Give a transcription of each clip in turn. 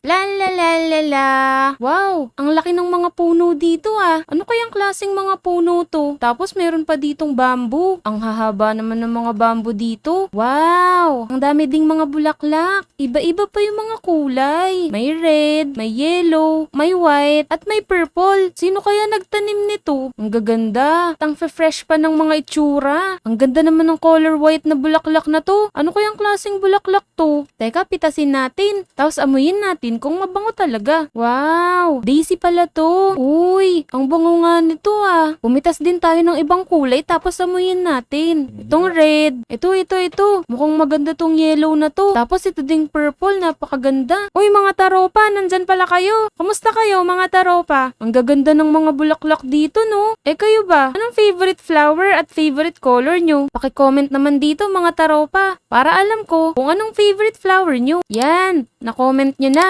La la la la la. Wow, ang laki ng mga puno dito ah. Ano kayang klaseng mga puno to? Tapos meron pa ditong bamboo. Ang hahaba naman ng mga bamboo dito. Wow, ang dami ding mga bulaklak. Iba-iba pa yung mga kulay. May red, may yellow, may white, at may purple. Sino kaya nagtanim nito? Ang gaganda. Tang fresh pa ng mga itsura. Ang ganda naman ng color white na bulaklak na to. Ano kayang klaseng bulaklak to? Teka, pitasin natin. Tapos amuyin natin kung mabango talaga. Wow! Daisy pala to. Uy, ang bango nga nito ah. Pumitas din tayo ng ibang kulay tapos amuyin natin. Itong red. Ito. Mukhang maganda tong yellow na to. Tapos ito ding purple, napakaganda. Uy mga taropa, nandyan pala kayo. Kamusta kayo mga taropa? Ang gaganda ng mga bulaklak dito no? Eh kayo ba? Anong favorite flower at favorite color nyo? Paki-comment naman dito mga taropa para alam ko kung anong favorite flower nyo. Yan, na-comment nyo na.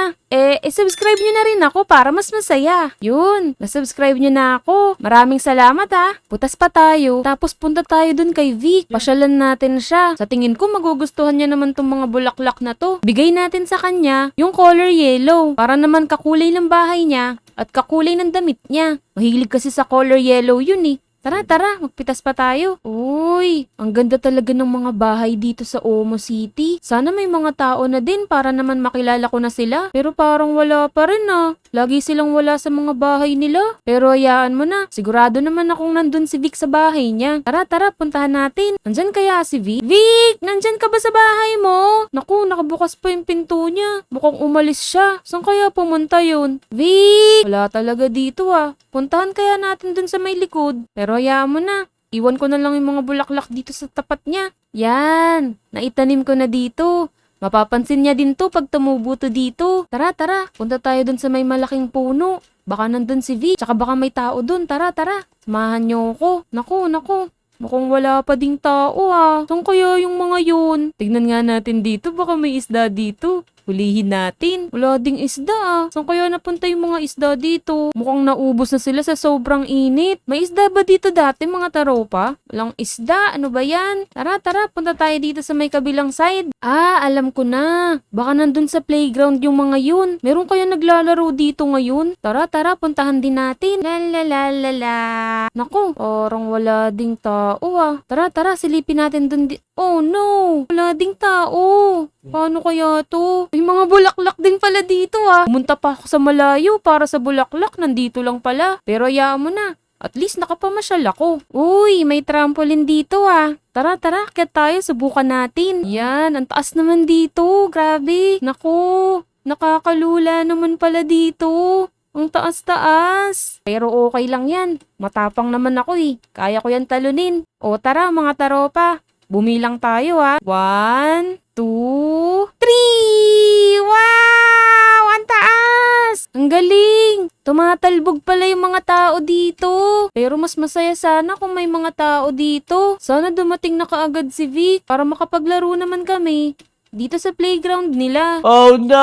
Subscribe nyo na rin ako para mas masaya. Yun, na-subscribe nyo na ako. Maraming salamat ha. Putas pa tayo, tapos punta tayo dun kay Vic. Pasyalan natin siya. Sa tingin ko magugustuhan niya naman tong mga bulaklak na to. Bigay natin sa kanya yung color yellow para naman kakulay ng bahay niya at kakulay ng damit niya. Mahilig kasi sa color yellow yun eh. Tara, magpitas pa tayo. Uy, ang ganda talaga ng mga bahay dito sa Omo City. Sana may mga tao na din para naman makilala ko na sila. Pero parang wala pa rin ah. Lagi silang wala sa mga bahay nila. Pero hayaan mo na, sigurado naman akong nandun si Vic sa bahay niya. Tara, puntahan natin. Nandyan kaya si Vic? Vic, nandyan ka ba sa bahay mo? Naku, nakabukas pa yung pinto niya. Mukhang umalis siya. Saan kaya pumunta yun? Vic! Wala talaga dito ah. Puntahan kaya natin dun sa may likod. Pero hayaan mo na. Iwan ko na lang yung mga bulaklak dito sa tapat niya. Yan, naitanim ko na dito. Mapapansin niya din to pag tumubo to dito. Tara, punta tayo dun sa may malaking puno. Baka nandun si V, tsaka baka may tao dun. Tara. Samahan niyo ako. Naku. Mukhang wala pa ding tao ah. Saan kaya yung mga yun? Tignan nga natin dito, baka may isda dito. Hulihin natin. Wala ding isda ah. Saan kaya napunta yung mga isda dito? Mukhang naubos na sila sa sobrang init. May isda ba dito dati mga taropa? Walang isda. Ano ba yan? Tara. Punta tayo dito sa may kabilang side. Ah, alam ko na. Baka nandun sa playground yung mga yun. Meron kaya naglalaro dito ngayon? Tara. Puntahan din natin. La. Naku, parang wala ding tao ah. Tara. Silipin natin dun Oh no! Wala ding tao. Paano kaya to? May mga bulaklak din pala dito ah. Pumunta pa ako sa malayo para sa bulaklak. Nandito lang pala. Pero hayaan mo na. At least nakapamasyal ako. Uy, may trampoline dito ah. Tara, kaya tayo, subukan natin. Yan, ang taas naman dito. Grabe. Naku, nakakalula naman pala dito. Ang taas-taas. Pero okay lang yan. Matapang naman ako eh. Kaya ko yan talunin. O tara mga taropa. Bumilang tayo ha. 1, 2, 3! Wow! Ang taas! Ang galing! Tumatalbog pala yung mga tao dito. Pero mas masaya sana kung may mga tao dito. Sana dumating na kaagad si Vic para makapaglaro naman kami. Dito sa playground nila. Oh no!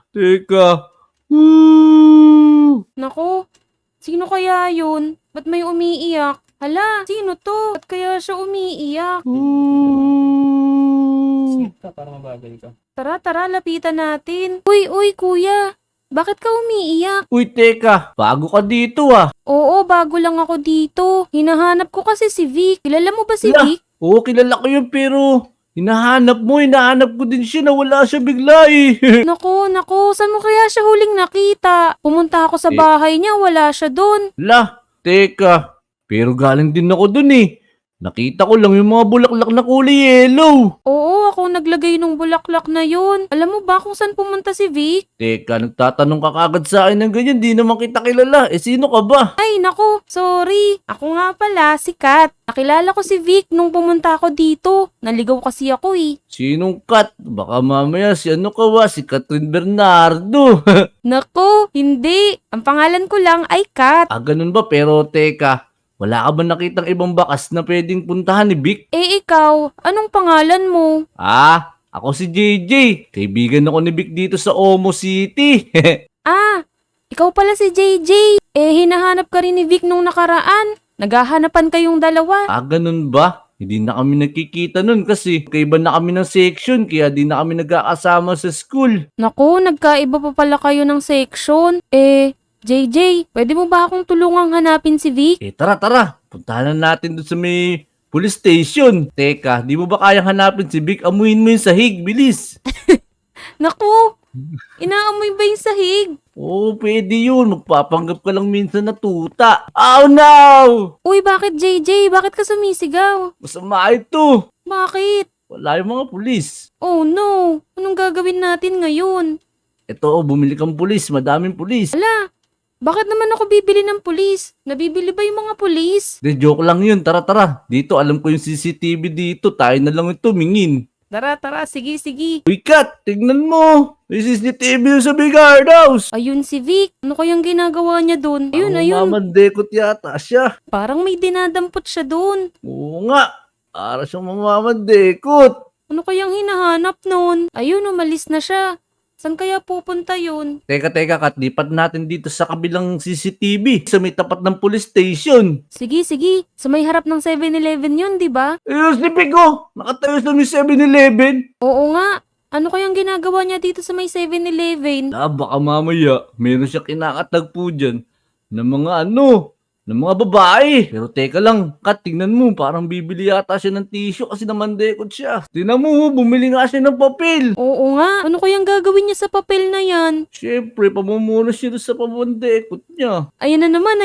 Teka. Naku, sino kaya yun? Ba't may umiiyak? Hala, sino to? Ba't kaya siya umiiyak? Para mabagal ka. Tara, lapitan natin. Uy, kuya. Bakit ka umiiyak? Uy, teka. Bago ka dito ah. Oo, bago lang ako dito. Hinahanap ko kasi si Vic. Kilala mo ba si Lah, Vic? oo, kilala ko yun pero hinahanap ko din siya, nawala siya bigla eh. Naku, saan mo kaya siya huling nakita? Pumunta ako sa bahay niya, wala siya doon. Lah, teka. Pero galing din ako dun eh. Nakita ko lang yung mga bulaklak na kulay yellow. Oo, ako naglagay ng bulaklak na yun. Alam mo ba kung saan pumunta si Vic? Teka, nagtatanong ka kagad sa akin ng ganyan, di naman kita kilala. Sino ka ba? Ay, naku, sorry. Ako nga pala, si Kat. Nakilala ko si Vic nung pumunta ako dito. Naligaw kasi ako eh. Sinong Kat? Baka mamaya si si Catherine Bernardo. Naku, hindi. Ang pangalan ko lang ay Kat. Ganun ba? Pero teka, wala ka ba nakitang ibang bakas na pwedeng puntahan ni Vic? Ikaw, anong pangalan mo? Ako si JJ. Kaibigan ako ni Vic dito sa Omo City. Ikaw pala si JJ. Hinahanap ka rin ni Vic nung nakaraan. Naghahanapan kayong dalawa. Ganun ba? Hindi na kami nagkikita nun kasi kaiba na kami ng section kaya di na kami nagkakasama sa school. Naku, nagkaiba pa pala kayo ng section. JJ, pwede mo ba akong tulungang hanapin si Vic? Tara. Puntahan na natin doon sa may police station. Teka, di mo ba kayang hanapin si Vic? Amuin mo yung sahig, bilis. Naku, inaamoy ba yung sahig? Oo, pwede yun. Magpapanggap ka lang minsan na tuta. Oh no! Uy, bakit JJ? Bakit ka sumisigaw? Masama ito. Bakit? Wala yung mga pulis. Oh no, anong gagawin natin ngayon? Ito, bumili kang pulis. Madaming pulis. Ala, bakit naman ako bibili ng pulis? Nabibili ba yung mga pulis? De, joke lang yun. Tara. Dito, alam ko yung CCTV dito. Tayo na lang ito, mingin. Tara, sige. Uy, Kat, tignan mo. May CCTV yung sa big guardhouse. Ayun si Vic, ano kayang ginagawa niya dun? Ayun. Mamandekot yata siya. Parang may dinadampot siya dun. Oo nga. Para siyang mamamandekot. Ano kayang hinahanap nun? Ayun, umalis na siya. Saan kaya pupunta yun? Teka, Kat. Lipat natin dito sa kabilang CCTV. Sa may tapat ng police station. Sige. Sa may harap ng 7-Eleven yun, di ba? Ayun, si Pico. Nakatayo sa may 7-Eleven. Oo nga. Ano kayang ginagawa niya dito sa may 7-Eleven? Baka mamaya, meron siya kinakatagpo dyan ng mga ng mga babae. Pero teka lang, Kat, tingnan mo, parang bibili yata siya ng tissue kasi namandekot siya. Tingnan mo, bumili nga siya ng papel. Oo nga. Ano kayang gagawin niya sa papel na yan? Siyempre, pamumuno siya doon sa pamandekot niya. Ayan na naman.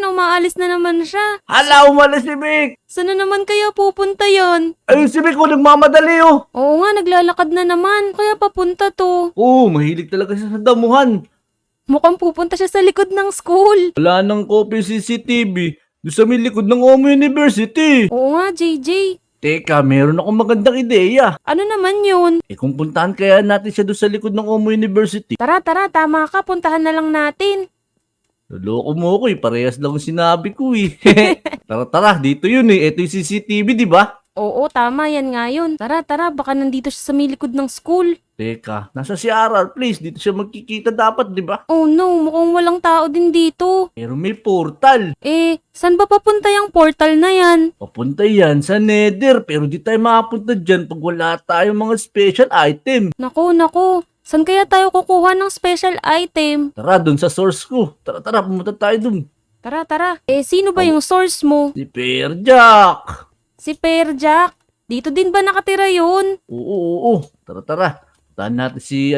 Umaalis na naman siya. Hala, umalis si Vic! Saan na naman kaya pupunta yon? Ayun si Vic, nagmamadali oh! Oo nga, naglalakad na naman. Kaya papunta to. Oo, mahilig talaga siya sa damuhan. Mukhang pupunta siya sa likod ng school. Wala nang copy CCTV doon sa may likod ng Omo University. Oo nga, JJ. Teka, meron akong magandang ideya. Ano naman yun? Kung puntahan kaya natin siya doon sa likod ng Omo University. Tara, tama ka. Puntahan na lang natin. Loloko mo ko parehas lang yung sinabi ko eh. Tara, dito yun eh. Ito yung CCTV, di ba? Oo, tama yan nga yun. Tara, baka nandito siya sa may likod ng school. Teka, nasa si RR, please. Dito siya magkikita dapat, di ba? Oh no, mukhang walang tao din dito. Pero may portal. Saan ba papunta yung portal na yan? Papunta yan sa Nether. Pero di tayo makapunta dyan pag wala tayong mga special item. Naku. Saan kaya tayo kukuha ng special item? Tara, dun sa source ko. Tara, pumunta tayo dun. Tara. Sino ba yung source mo? Si Perjack. Si Perjack. Dito din ba nakatira yun? Oo. Tara. Puntahan natin si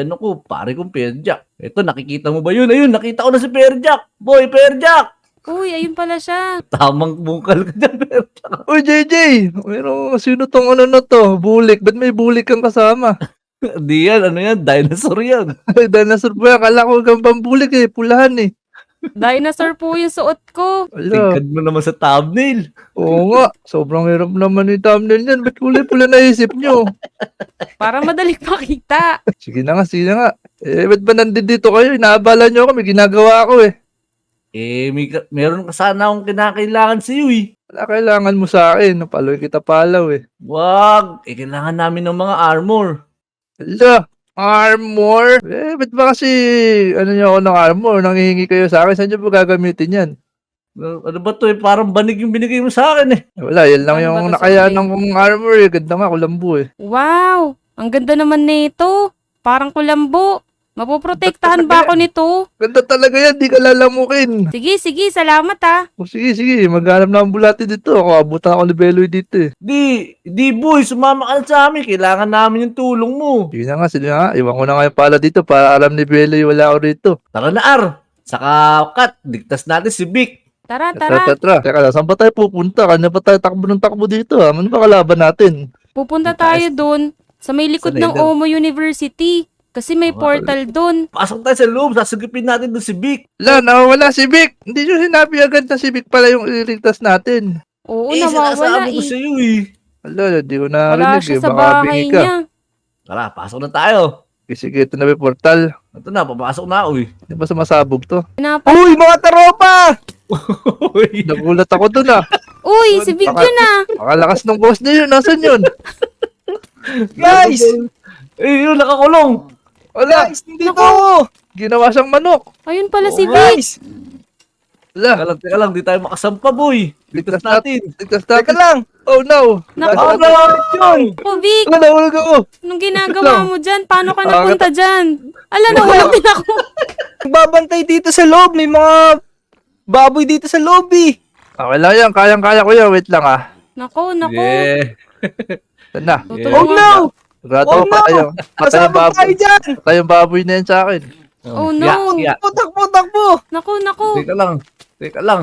pare kong Perjack. Eto, nakikita mo ba yun? Ayun, nakita ko na si Perjack. Boy, Perjack! Uy, ayun pala siya. Tamang bungkal ka dyan, Perjack. Uy, JJ! Pero sino tong na to? Bulik. Ba't may bulik kang kasama? Di yan, dinosaur yan. Ay, dinosaur ba yan? Akala ko kang pambulik pulahan Dinosaur po yung suot ko. Ala, Tingkad mo naman sa thumbnail. oo nga. Sobrang hirap naman yung thumbnail niyan. Ba't kulay-pula naisip nyo? Para madaling makita. Sige na nga. Ba't ba nandito kayo? Inaabala nyo ako. May ginagawa ako Meron ka sana akong kinakailangan sa iyo eh. Wala kailangan mo sa akin. Napaloy kita palaw Wag, kailangan namin ng mga armor. Ala, armor? Ba't ba kasi nyo ako ng armor? Nanghihingi kayo sa akin. Saan nyo ba gagamitin yan? Ano ba to parang banig yung binigay mo sa akin eh. Wala, yan lang Ano ba yung to, nakayanan kong armor Ganda nga, kulambo Wow, ang ganda naman nito. Parang kulambo. Mapoprotektahan ba ako nito? Ganda talaga yan, di ka lalamukin. Sige, salamat ah. O sige, maghanap na ang bulati dito. Ako, abutan ako ni Beloy dito Di boy, sumama ka na sa amin. Kailangan namin yung tulong mo. Sige na nga. Iwan ko na nga yung pala dito para alam ni Beloy wala ako rito. Tara na Ar. Saka Kat, digtas natin si Vic. Tara. Tara. Teka, saan pa tayo pupunta? Kanya pa tayo takbo dito Ano ba kalaban natin? Pupunta tayo dun sa may likod Sa ng Nether. Omo University. Kasi may portal dun. Pasok tayo sa loob, sasagipin natin doon si Vic. Nawawala si Vic. Hindi nyo sinabi agad na si Vic pala yung ililigtas natin. Oo, nawawala sinasabi ko eh. sa iyo eh. Di ko Wala narinig siya sa Baka bahay bingi ka. niya. Tara, pasok na tayo. Sige, ito na may portal. Ito na, papasok na ako eh. Di ba sumasabog to? Uy, mga taropa! Uy, Nagulat ako dun Uy, si Vic yun ah. Makalakas ng boss niya yun. Nasaan yun? guys! Yun, nakakulong. Wala. Dito! Ginawa siyang manok. Ayun pala si Oh, Vic. Wala. Teka lang, di tayo makasampa boy. Ligtas natin. Ligtas Teka natin. lang. Oh no. Naku, Oh, no! Yun. oh, Vic, Ano, nahulog ako. anong ginagawa mo dyan? Paano ka Ah, napunta dyan? Ala, nahulog din ako. Nagbabantay dito sa loob. May mga baboy dito sa loob eh. Okay lang yan. Kayang-kaya ko yan. Wait lang ah. Naku, naku. Yeah. Saan na? Tutulungan. Oh no! Sigurado Oh ko patay no! yung patay yung Kasama baboy. tayo dyan! Patay yung baboy na yan sa akin. Oh, no. Siya. Takbo, takbo! Naku, naku. Teka lang. Teka lang.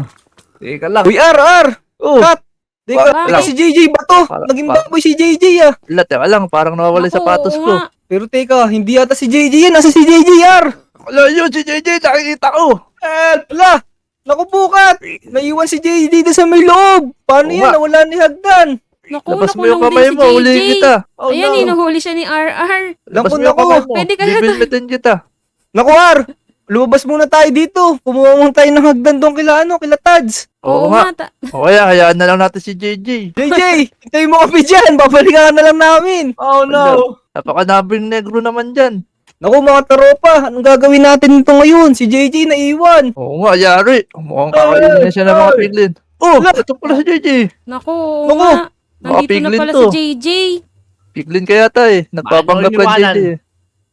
Teka lang. Uy, R! Oh, Kat! Teka, Bakit? si JJ ba to? Naging baboy si JJ ah. wala. Teka lang. Parang nawawala yung Naku, sapatos oo ko. nga. Pero teka, hindi yata si JJ yan. Nasa si JJ R! Wala yun. Si JJ. Nakikita ko. Wala! Naku bukat! Naiwan si JJ dito sa may loob! Paano Oo yan? nga. Nawala ni Hagdan! Naku, Labas mo yung nakulong kamay din si mo. JJ. Ulihin kita. Oh Ayan, no! hinuhuli siya ni RR. Labas mo Naku, yung kamay naku! mo. Pwede kaya Bibilbitin kita. Naku R! Lumabas muna tayo dito! Kumuha muna tayo ng Hagdan doon kila Tads! Oo nga. O kaya, hayaan na lang natin si JJ. JJ! Hintayin mo kami dyan! Babalikan ka na lang namin! Oh no! Napakanabing negro naman dyan. Naku mga taropa! Anong gagawin natin ito ngayon? Si JJ naiwan! Oo nga, yari. Mukhang kakainin na siya ng mga piglin. Oh, ito pala si JJ. Naku, oo Naku, nga. Nandito na piglin pala to. si JJ. Piglin kaya ta eh. Nagpapanggap Paano ka iniwanan? JJ eh.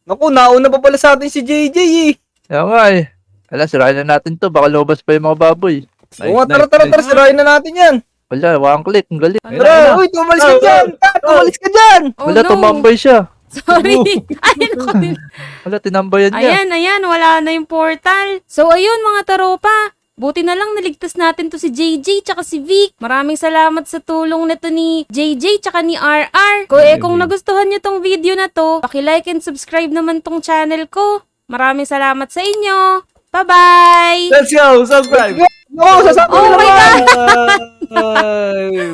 Naku, nauna pa pala sa atin si JJ eh! Kaya nga eh. Ala, sirain na natin to. Baka lobas pa yung mga baboy. Oo nga, tara, sirain na natin yan! Wala, one click. Ang galing. Ayun na. Tara! Uy, tumalis ka dyan! Tat, tumalis ka dyan! Oh Wala, no. tumambay siya. Sorry. Ay, naku din. Wala, tinambayan niya. Ayan, wala na yung portal. So, ayun mga taropa. Buti na lang naligtas natin to si JJ tsaka si Vic. Maraming salamat sa tulong nito ni JJ tsaka ni RR. Kung nagustuhan nyo tong video na to, paki-like and subscribe naman tong channel ko. Maraming salamat sa inyo. Bye-bye! Let's go! Subscribe! Naku, sasabi Oh na my naman! God! Bye!